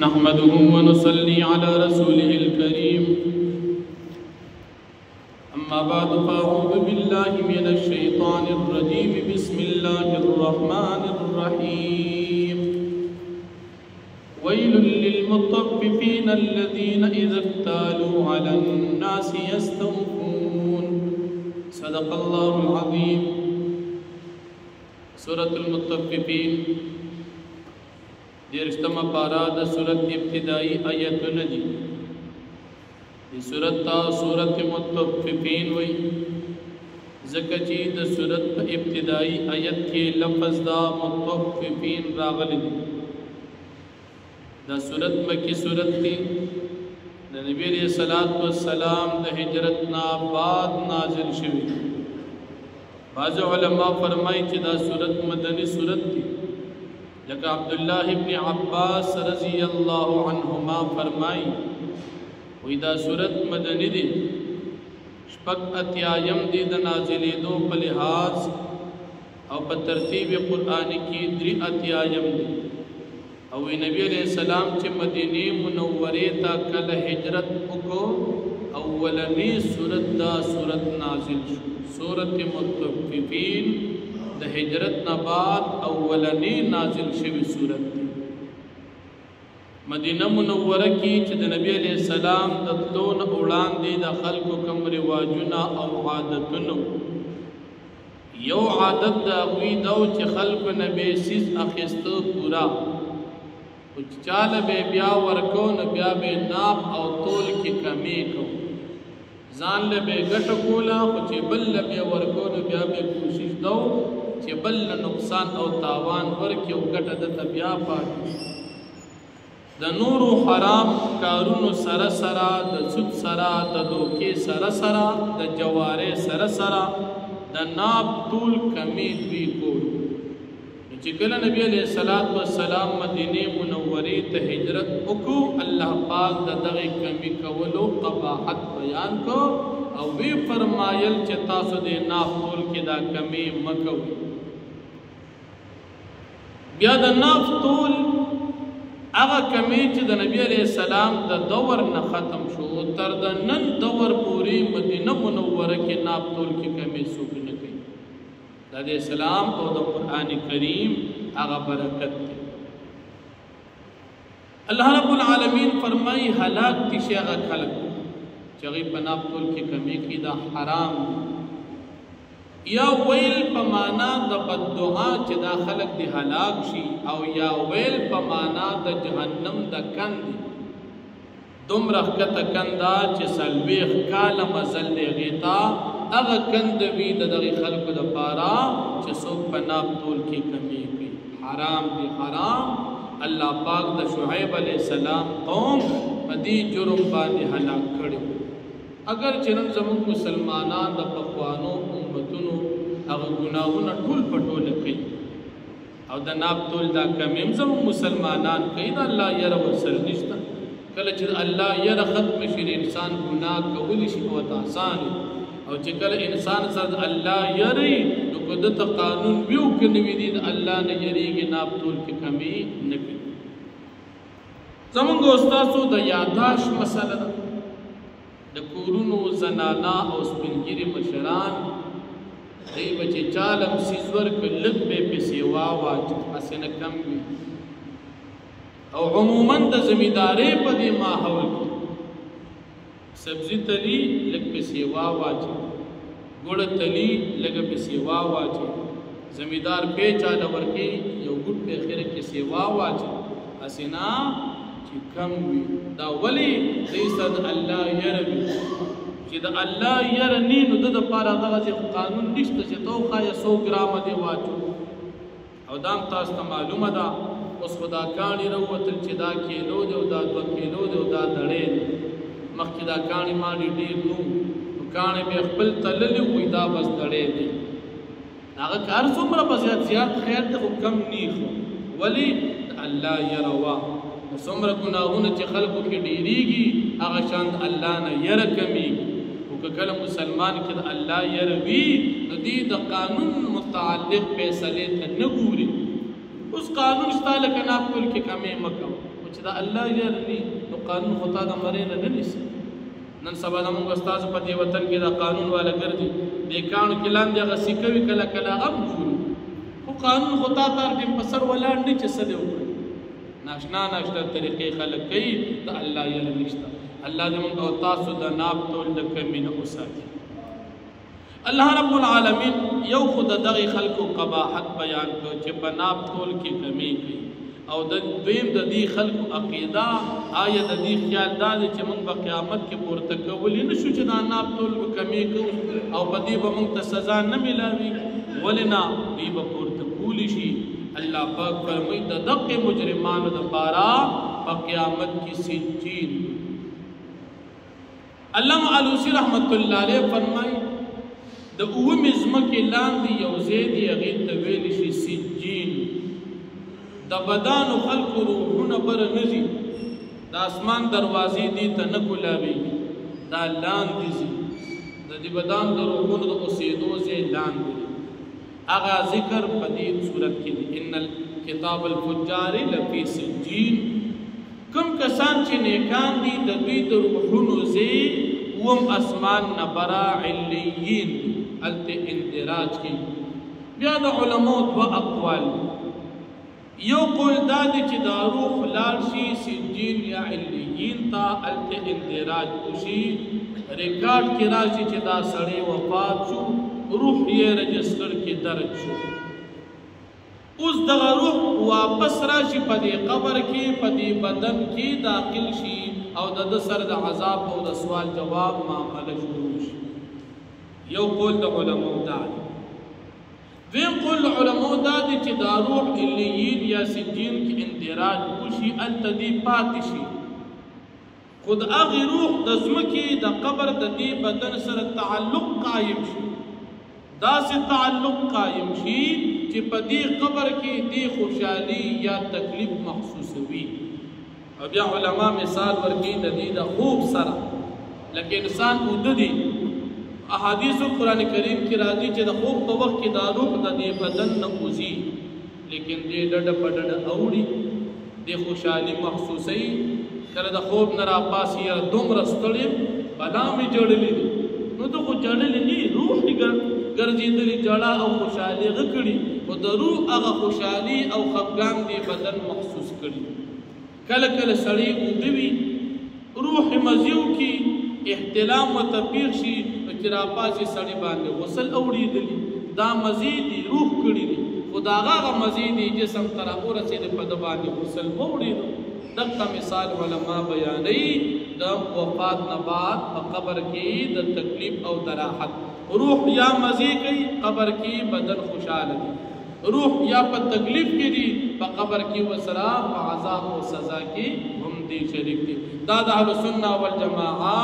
نحمده ونصلي على رسوله الكريم أما بعد فأعوذ بالله من الشيطان الرجيم بسم الله الرحمن الرحيم ويل للمطففين الذين إذا اكتالوا على الناس يستوفون صدق الله العظيم سورة المطففين دیرشتم پارا دا سورت ابتدائی آیتون دی دی سورت تا سورت مطففین وی زکچی دا سورت ابتدائی آیت کے لفظ دا مطففین راغل دی دا سورت مکی سورت دی دا نبی علیہ السلام دا ہجرتنا بعد نازل شوی بعض علماء فرمائی چی دا سورت مدنی سورت دی لکہ عبداللہ ابن عباس رضی اللہ عنہما فرمائی وی دا سورت مدنی دی شپک اتیایم دی دا نازلی دو پلحاظ او پا ترتیب قرآن کی دری اتیایم دی او نبی علیہ السلام چی مدینی منوری تا کل حجرت اکو اولنی سورت دا سورت نازل شو سورت مطففین دا ہجرت نباد اولنی نازل شوی صورت دی مدینہ منورہ کی چھ دا نبی علیہ السلام دا تلون اوڑان دی دا خلق و کم رواجنا او عادتنو یو عادت دا اگوی دو چھ خلق نبی سیز اخیستو پورا کچھ چال بے بیا ورکو نبیا بے ناپ او طول کی کمی کو زان لبے گٹ کولا خوچے بل لبے ورکو نبیا بے کوشش دو چه بل نقصان او تاوان ورکی او گٹا دتا بیا پاکی دا نور و حرام کارونو سر سرا دا سود سرا دا دوکے سر سرا دا جوارے سر سرا دا ناب طول کمی دوی کول چکل نبی علیہ السلام مدینی منوری تا ہجرت اکو اللہ پاک دا دغی کمی کولو قباحت بیان کو او وی فرمایل چه تاسو دے ناف طول کی دا کمی مکوی بیا دا ناف طول اغا کمی چه دا نبی علیہ السلام دا دور نا ختم شو تر دا نن دور پوری مدینہ منورہ کے ناف طول کی کمی سوک نکی دا دے اسلام او دا قرآن کریم اغا برکت دے اللہ رب العالمین فرمائی حلاک تیشی اغا کھلک چغی پناب طول کی کمی کی دا حرام یا ویل پمانا دا بددعا چی دا خلق دی حلاک شی او یا ویل پمانا دا جہنم دا کند دم رخکت کندا چی سلویخ کالا مزل دی غیتا اغا کند وی دا دغی خلق دا پارا چی سوک پناب طول کی کمی کی حرام دی حرام اللہ پاک دا شعیب علیہ السلام قوم دی جرم باندی حلاک کھڑی اگر چنن زمان مسلمانان دا پخوانو امتونو اگر گناہونا ٹھول پٹول کئی او دا ناب طول دا کمیم زمان مسلمانان کئی دا اللہ یر ورسل نشتا کل اللہ یر ختم شیر انسان گناہ کولی شکوت آسانی او چکل انسان سرد اللہ یری تو قدت قانون بیو کنوی دید اللہ نے یری گی ناب طول کی کمی نکی زمان گوستاسو دا یاداش مسئلہ دا دا کورونو زنانا او سپنگیری مشران دی بچے چالم سیزور که لگ بے پیسی واواج حسن کم بھی او عموماً دا زمیدارے پا دی ماحول کی سبزی تلی لگ پیسی واواج گوڑ تلی لگ پیسی واواج زمیدار پے چالا ورکی یو گوڑ پے خیر کسی واواج حسنا کم وی دا ولی دیسد اللہ یرمی چی دا اللہ یرنی نو دا پارا دغزی قانون نشتا چی تو خوایا 100 گرام دی واچو او دام تاستا معلوم دا اس خدا کانی روتل چی دا کیلو دی و دا 2 کیلو دی و دا دڑے دی مخی دا کانی مانی دیر نو کانی بے خبل تللی ہوئی دا بس دڑے دی ناغا کار سمرا بس زیاد خیر دی خو کم نیخو ولی اللہ یروا سمر گناہونا چی خلقو کی ڈیریگی اغا شاند اللہ نا یر کمیگی وککل مسلمان کد اللہ یروی ندی دا قانون متعلق پیسلے تا نگوری اس قانون شتا لکن آپ کل کی کمی مکو وچ دا الله یې نو قانون خو تا د مرې نه نیسي. نن سبا زموږ استاد په دې وطن کې دا قانون والا ګرځي دې کانو کې لاندې هغه سیکه وي کله کله غم ګوري خو قانون خو تا تر دې په سر ولاړ نه چې څه دی وکړي. ناشنا طریقې خلک کوي د الله یې نشته. الله دې موږ او تاسو د ناب تول د کمي نه وساتي. الله رب العالمین یو خود دغه خلکو قباحت بیان کړ چې په ناب تول کې کمی کوي او د دویم د دې خلکو عقیده آیا د دې خیال دا دی چې موږ په قیامت کې پورته کولی نشو چې دا ناب تول به کمی کوو او په دې به موږ ته سزا نه میلاویږي. ولې نه دوی به پورته کولی شي. الله پاک فرمایي د دغه مجرمانو دپاره په قیامت کې سجین. علامه علوسی رحمت الله علیه فرمایي د اومې ځمکې لاندې یو ځای دی هغې ته ویلی شي سجین. د بدانو خلکو روحونه بره نه ځي د اسمان دروازې دې ته نه کولاویږي دا لاندې ځي د دې بدان د روحونو د اوسېدو ځای لاندې دی. هغه ذکر په دې صورت کې دی ان الکتاب الفجار لفی سجین. کوم کسان چې نیکان دي د دوی د روحونو ځای اوم اسمان نه بره علیین هلته اندراج کوي. بیا د علماو دوه اقوال یو قول دا دی چې دا روح لاړ شي سجین یا علیین ته هلته اندراج وشي ریکارډ کې راشي چې دا سړی وفات شو روح یې رجسټر کې درج شو. اوس دغه روح واپس راشي په دې قبر کې په دې بدن کې داخل شي او د سر د عذاب او د سوال جواب معامله شروع شي. یو قول د علماو دا دی. دویم قول د علماو دا دی چې دا روح علیین یا سجین کې اندراج وشي هلته دې پاتې شي خو د هغې روح د ځمکې د قبر د دې بدن سره تعلق قایم شي. داسې تعلق قایم شي چې په دې قبر کې دې خوشحالي یا تکلیف محسوسوي. او بیا علما مثال ورکوي د دې د خوب سره لکه انسان اوده دی احادیث قرآن کریم کې راځي چې د خوب په وخت کې دا روح د دې بدن نه وځي لیکن دې ډډه په ډډه اوړي دې خوشحالي محسوسوي. کله د خوب نه راپاسي یاره دومره ستړی بلا مې جړلې دي نو ته خو جړلې نه روح یې ګرځېدلې جړه او خوشحالي هغه کړي خو د روح هغه خوشحالي او خفګان دې بدن محسوس کړي. کله کله سړی اوده وي روح مزیو کې احتلام ورته پېښ شي نو چې راپاسي سړي باندې غسل اوړېدلي دا مزې دي روح کړي دي خو د هغه مزې دي جسم ته راورسېدې په ده باندې غسل واوړېدو. دغه مثال علما بیانوي د وفات نه بعد په قبر کې د تکلیف او د راحت. روح یا مزې کوي قبر کې بدن خوشحاله دي روح یا په تکلیف کې دي په قبر کې ورسره په عذاب او سزا کې هم دي شریک دي. دا د اهل سنت والجماعه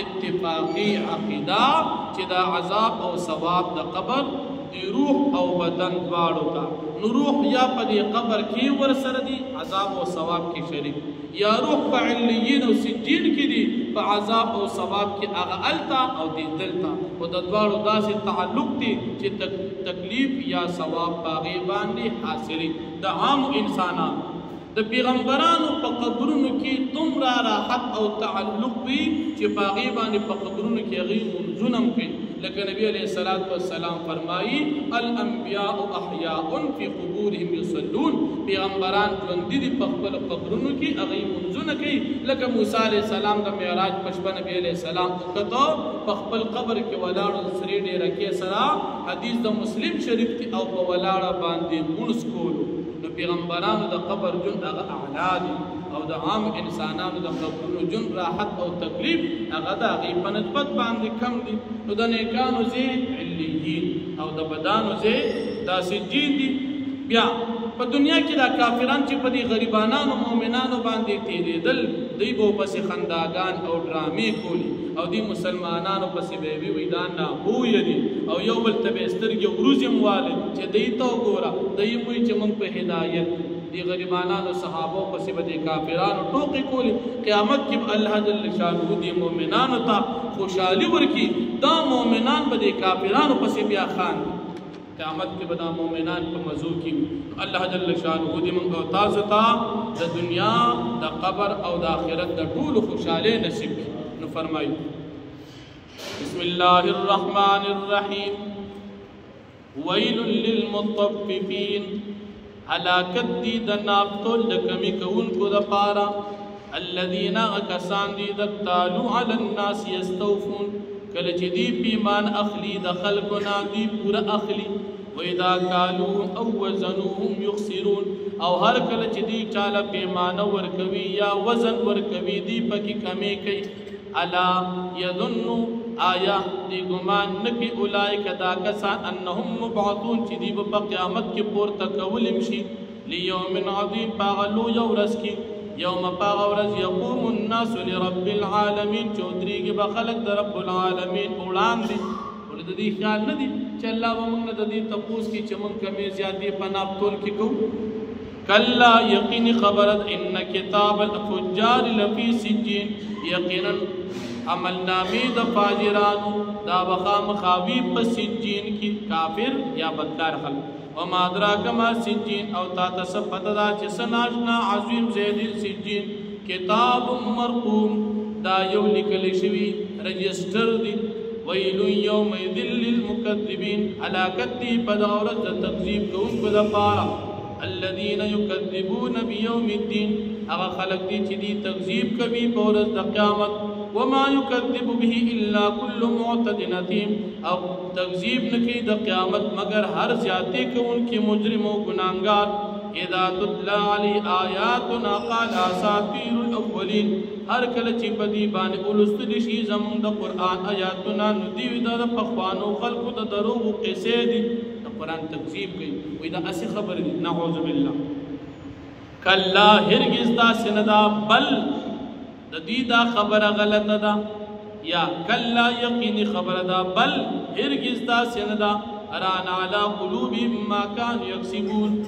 اتفاقی عقیده چې دا عذاب او ثواب د قبر دی روح او بدن دواړو ته نو روح یا په دې قبر کې ورسره دي عذاب او ثواب کې شریک یا روح په علیین او سجین کې دي په عذاب او ثواب کې هغه التا او دې دلتا او د دواړو داسې تعلق دي چې تکلیف یا ثواب په هغې باندې حاصلي. د عام انسانانو د پیغمبرانو په قبرونو کې دومره راحت او تعلق وي چې په هغې باندې په قبرونو کې هغوی منځونه هم کوي. لکه نبی علیه الصلاة والسلام فرمایي الانبیاء احیاء فی قبورهم یصلون. پیغمبران ژوندي دي په خپلو قبرونو کې هغوی منځونه کوي. لکه موسی علیه السلام د معراج په شپه نبی علیه السلام وکتو په خپل قبر کې ولاړو سرې ډېرکې سره حدیث د مسلم شریف کې او په ولاړه باندې لمونځ کولو. نو پیغمبرانو د قبر جون هغه اعلی دي او د عام انسانانو د قبرونو جون راحت او تکلیف هغه د هغې په نسبت باندې کم دي. نو د نیکانو ځای علیین او د بدانو ځای دا سجین دي. بیا په دنیا کې دا کافران چې په دې غریبانانو مؤمنانو باندې تېرېدل دوی به ورپسې خنداګان او ډرامې کولي او دوی مسلمانانو پسې به یې وي دا نابویه دي او یو بل ته به یې سترګې وروځې والي چې دوی ته وګوره دوی وایي چې موږ په هدایت دي غریبانانو صحابو پسې به دې کافرانو ټوقې کولي. قیامت کې به الله جل شانه دې مؤمنانو ته خوشحالي ورکړي دا مؤمنان به دې کافرانو پسې بیا خاندي قیامت کې به دا مؤمنان په مزو کې الله جل شانه دې موږ او تاسو ته د دنیا د قبر او د آخرت د ټول خوشاله نصیب نو فرمایي بسم الله الرحمن الرحیم ویل للمطففین هلاکت دی د ناپتول د کمی کوونکو دپاره الذین کسان دي دکتالو علی الناس یستوفون کله چې دی پیمان اخلی د خلکو نه دی پورا اخلی و اذا کالو او وزنوهم یخسرون او هر کله چې دی چاله پیمانه ورکوي یا وزن ورکوي دی پکې کمی کوي الا یظن آیا دی ګمان نکي اولئک دا کسان انهم مبعثون چې دی په قیامت کې پورته کولم شي لیوم عظیم پاغلو یو ورځ کې یوم پاغورز یقوم الناس لرب العالمین چودریږي به خلق د رب العالمین وړاندې ولې د دې خیال نه دي چې الله به موږ نه د دې تپوس کې چې موږ کمې زیاتې په ناپتول کې کوو کلا یقیني خبرت ان کتاب الفجار لفی سجین یقینا عمل نامې د فاجرانو دا بخام خاوی په سجین کې کافر یا بدکار خلک وما ادراک ما سجین او تا تصفت دا چې سناشنا عظیم زید سجین کتاب مرقوم دا یو لیکل شوی رجسٹر دی ویل یومئذ للمکذبین هلاکت دی په دغه ورځ د تکذیب کوونکو دپاره الذین یکذبون بیوم الدین هغه خلک دي چې دی تکذیب کوي په ورځ د قیامت وما يكذب به الا كل معتد اثیم او تکذیب نکي د قیامت مگر هر زیاته کوونکی مجرم او ګناهګار اذا تتلى علی آیاتنا قال اساطیر الاولین هر کله چې په دې باندې ولستل شي زموږ د قران آیاتنا نو دی د پخوانو خلقو د دروغ قصې دي د قران تکذیب کوي وې دا اسی خبر دي نعوذ بالله کلا هرگز دا سندا بل د دې دا خبره غلطه ده یا کلا یقیني خبره ده بل هرگز دا سندا ران علی قلوبهم ما كانوا یکسبون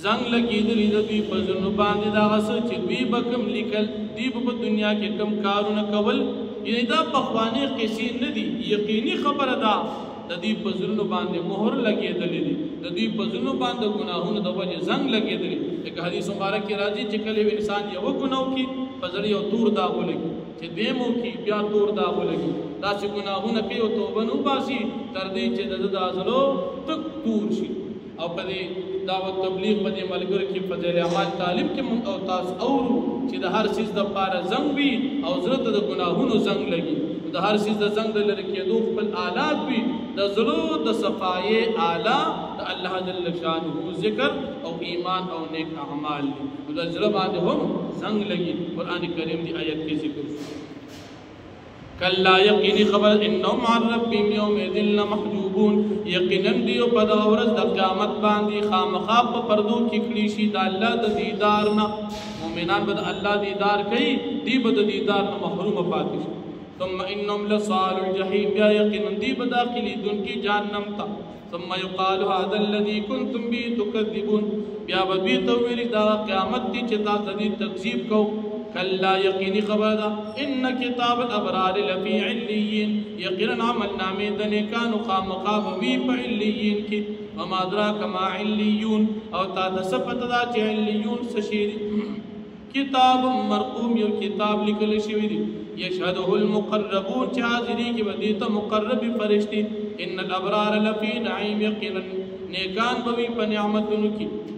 زنګ لګیدلی د دوی په ځنو باندې دا غس چې دوی بکم لیکل دی په دنیا کې کم کارونه کول یعنی دا پخوانی قصې نه دي یقیني خبره ده د دې په ځنو باندې مهر لګیدلې دي د دې په ځنو باندې ګناهونه د وجه زنګ لګیدلې یک حدیث مبارک کې راځي چې کله انسان یو ګناو کې پزړی او تور داغ ولګي چې دیمو کې بیا تور داغ ولګي دا چې ګناهونه کوي او توبه نو باسي تر دې چې د ازلو تک تور شي او په دې دعوت تبلیغ په دې ملګرو کې فضیل اعمال طالب کې مونږ او تاسو اورو چې د هر چیز د پاره زنګ وي او ضرورت د ګناهونو زنګ لګي د هر چیز د زنګ د لری کېدو خپل آلات وي د زلو د صفای اعلی د الله جل شانه ذکر او ایمان او نیک اعمال دي د زړه باندې هم زنګ لګي قران کریم دی آیت کې ذکر کلا یقینی خبر انهم عن ربهم یومئذ لمحجوبون یقینا دیو په دغه ورځ د قیامت باندې خامخا په پردو کې کړي شي د الله د دیدار نه مؤمنان به د الله دیدار کوي دی به د دیدار نه محروم پاتې شي ثم انهم لصال الجحیم یا یقینا دی به داخلي دن کی جهنم ته ثم يقال هذا الذي كنتم به تكذبون بیا به دوی ته ویل دا قیامت دی چې تاسو دې تکذیب کو کلا یقینی خبر دا ان کتاب الابرار لفی علیین یقینا عمل نامه د نیکانو خامخا وی په علیین کې وما ادراک ما علیون او تا د صفت دا چې علیون سشیر کتاب مرقوم یو کتاب لیکل شوی دی یشهده المقربون چې حاضری کې بدی ته مقرب فرشتي ان الابرار لفی نعیم یقینا نیکان به په نعمتونو کې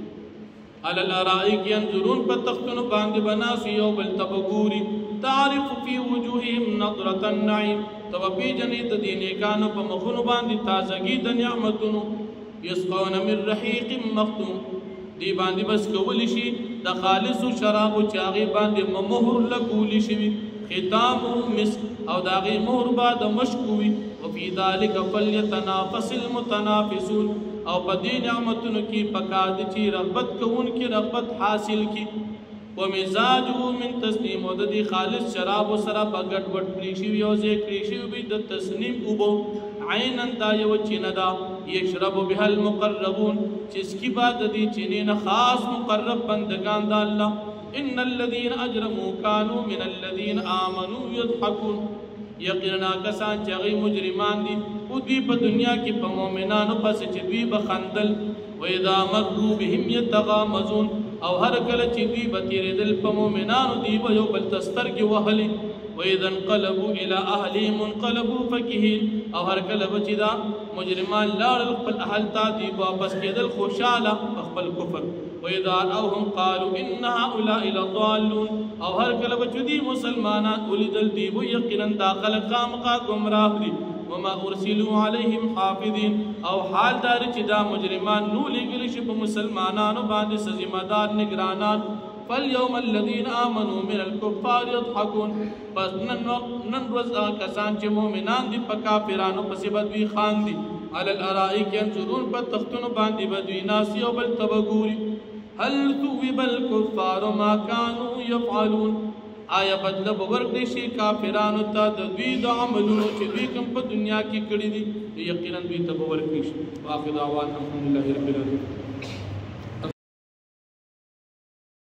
على الارائك ينظرون فتختن باند بناس يوم التبغوري تعرف في وجوههم نظرة النعيم توبي جنيت دين كانوا بمخن باند تازگي د نعمتونو يسقون من رحيق مختوم دی باند بس کول شي د خالص شراب چاغي باند مهر لګول شي ختام مسك او داغي مهر بعد مشکوي وفي ذلك فليتنافس المتنافسون او په دې نعمتونو کې پکاد چې رغبت کوونکې رغبت حاصل کی و مزاجه من تسنیم او د دې خالص شراب سره په ګډ وډ کړی شي او زه کړی شي به د تسنیم وبو عینا دا یو چیندا یشرب بها المقربون چې اسکی بعد دې چینه خاص مقرب بندگان د الله ان الذين اجرموا كانوا من الذين امنوا يضحكون یقینا کسان چې هغوی مجرمان دي خو دوی په دنیا کې په مؤمنانو پسې چې دوی به خندل واذا مروا بهم يتغامزون او هر کله چې دوی به تېرېدل په مؤمنانو دوی به یو بل ته سترګې وهلې واذا انقلبوا الى اهلهم انقلبوا فكهين او هر کله به چې دا مجرمان لاړل خپل اهل ته دوی واپس کېدل خوشحاله په خپل کفر واذا رأوهم قالوا ان هؤلاء لضالون او هر کله به چې دوی مسلمانان ولیدل دوی به یقینا دا خلک خامخا ګمراه دي وما ارسلوا عليهم حافظين او حال دار چې دا مجرمان نو لګل شي په مسلمانانو باندې ذمہ دار نگرانان فاليوم الذين امنوا من الكفار يضحكون پس نن ورځ کسان چې مؤمنان دي په کافرانو پسې بدوي خان دي على الارائك ينظرون په تختونو باندې بدوي ناسي او بل تبغوري هل ثوب الكفار ما كانوا يفعلون آیا بدل ورکړي شي کافرانو ته د دوی د عملونو چې دوی کوم په دنیا کې کړی دي یقینا دوی ته ورکړي شي واخر دعوانا الحمد لله رب العالمین